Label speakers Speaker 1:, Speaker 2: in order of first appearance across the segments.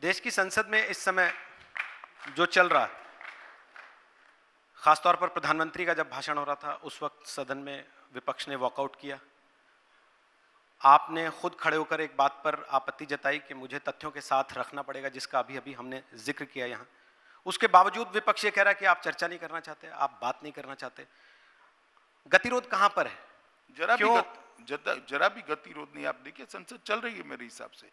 Speaker 1: देश की संसद में इस समय जो चल रहा है, खासतौर पर प्रधानमंत्री का जब भाषण हो रहा था उस वक्त सदन में विपक्ष ने वॉकआउट किया। आपने खुद खड़े होकर एक बात पर आपत्ति जताई कि मुझे तथ्यों के साथ रखना पड़ेगा, जिसका अभी अभी हमने जिक्र किया यहाँ। उसके बावजूद विपक्ष ये कह रहा है कि आप चर्चा नहीं करना चाहते, आप बात नहीं करना चाहते। गतिरोध कहां पर है?
Speaker 2: जरा भी गतिरोध नहीं। आप देखिए संसद चल रही है मेरे हिसाब से।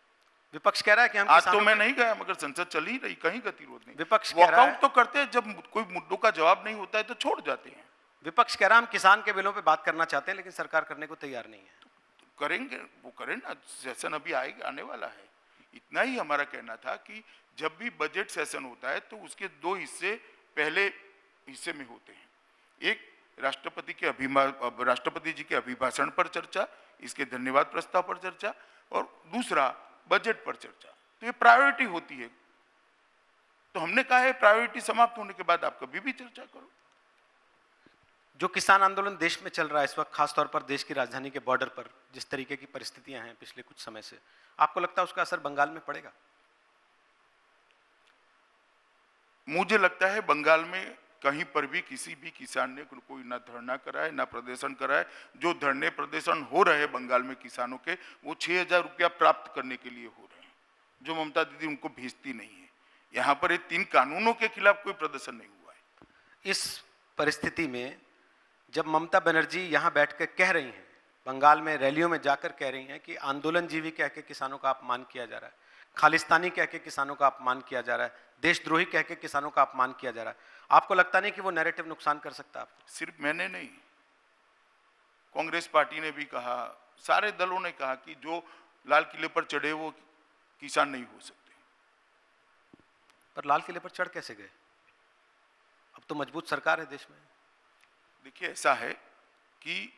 Speaker 1: विपक्ष कह रहा है कि हम
Speaker 2: आज तो मैं नहीं गया, मगर संसद चल ही रही, कहीं गतिरोध नहीं।
Speaker 1: विपक्ष कह रहा है,
Speaker 2: वॉकआउट तो करते हैं जब कोई मुद्दों का जवाब नहीं होता है तो छोड़ जाते हैं।
Speaker 1: विपक्ष कह रहा है हम किसान के बिलों पे बात करना चाहते हैं, लेकिन सरकार करने को तैयार नहीं है।
Speaker 2: तो करेंगे, वो करें ना, सेशन अभी आने वाला है। इतना ही हमारा कहना था कि जब भी बजट सेशन होता है तो उसके दो हिस्से पहले हिस्से में होते हैं। एक राष्ट्रपति जी के अभिभाषण पर चर्चा, इसके धन्यवाद प्रस्ताव पर चर्चा, और दूसरा बजट पर चर्चा। तो ये प्रायोरिटी होती है। तो हमने कहा है प्रायोरिटी समाप्त होने के बाद आप कभी भी चर्चा करो।
Speaker 1: जो किसान आंदोलन देश में चल रहा है इस वक्त, खासतौर पर देश की राजधानी के बॉर्डर पर जिस तरीके की परिस्थितियां हैं पिछले कुछ समय से, आपको लगता है उसका असर बंगाल में पड़ेगा?
Speaker 2: मुझे लगता है बंगाल में कहीं पर भी किसी भी किसान ने कोई ना धरना कराए ना प्रदर्शन कराए। जो धरने प्रदर्शन हो रहे हैं बंगाल में किसानों के, वो 6,000 रुपया प्राप्त करने के लिए हो रहे हैं, जो ममता दीदी उनको भेजती नहीं है। यहाँ पर ये 3 कानूनों के खिलाफ कोई प्रदर्शन नहीं हुआ है।
Speaker 1: इस परिस्थिति में जब ममता बनर्जी यहाँ बैठकर कह रही हैं, बंगाल में रैलियों में जाकर कह रही हैं कि आंदोलनजीवी कह के किसानों का अपमान किया जा रहा है, खालिस्तानी कह के किसानों का अपमान किया जा रहा है, देशद्रोही कह के किसानों का अपमान किया जा रहा है, आपको लगता नहीं कि वो नैरेटिव नुकसान कर सकता है आपको?
Speaker 2: सिर्फ मैंने नहीं, कांग्रेस पार्टी ने भी कहा, सारे दलों ने कहा कि जो लाल किले पर चढ़े वो किसान नहीं हो सकते।
Speaker 1: पर लाल किले पर चढ़ कैसे गए? अब तो मजबूत सरकार है देश में।
Speaker 2: देखिए ऐसा है कि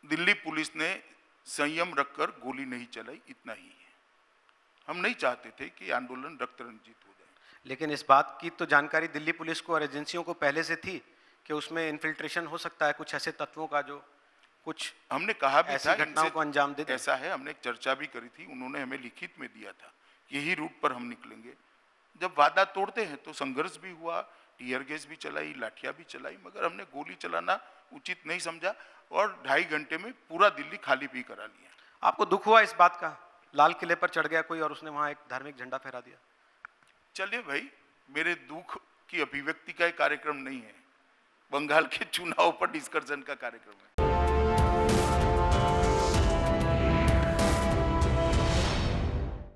Speaker 2: दिल्ली पुलिस ने संयम रखकर गोली नहीं चलाई, इतना ही है। हम नहीं चाहते थे कि आंदोलन रक्त रंजित हो जाए।
Speaker 1: लेकिन इस बात की तो जानकारी दिल्ली पुलिस को और एजेंसियों को पहले से थी कि उसमें इन्फिल्ट्रेशन हो सकता है, कुछ ऐसे तत्वों का जो कुछ
Speaker 2: हमने कहा भी
Speaker 1: ऐसी
Speaker 2: था
Speaker 1: घटनाओं को अंजाम दे दें।
Speaker 2: ऐसा है, हमने एक चर्चा भी करी थी, उन्होंने हमें लिखित में दिया था यही रूट पर हम निकलेंगे। जब वादा तोड़ते हैं तो संघर्ष भी हुआ, टीयर गैस भी चलाई, लाठियां भी चलाई, मगर हमने गोली चलाना उचित नहीं समझा और 2.5 घंटे में पूरा दिल्ली खाली भी करा लिया।
Speaker 1: आपको दुख हुआ इस बात का? लाल किले पर चढ़ गया कोई और उसने वहां एक धार्मिक झंडा फहरा दिया।
Speaker 2: चलिए भाई, मेरे दुख की अभिव्यक्ति का एक कार्यक्रम नहीं है, बंगाल के चुनाव पर डिस्कशन का कार्यक्रम है।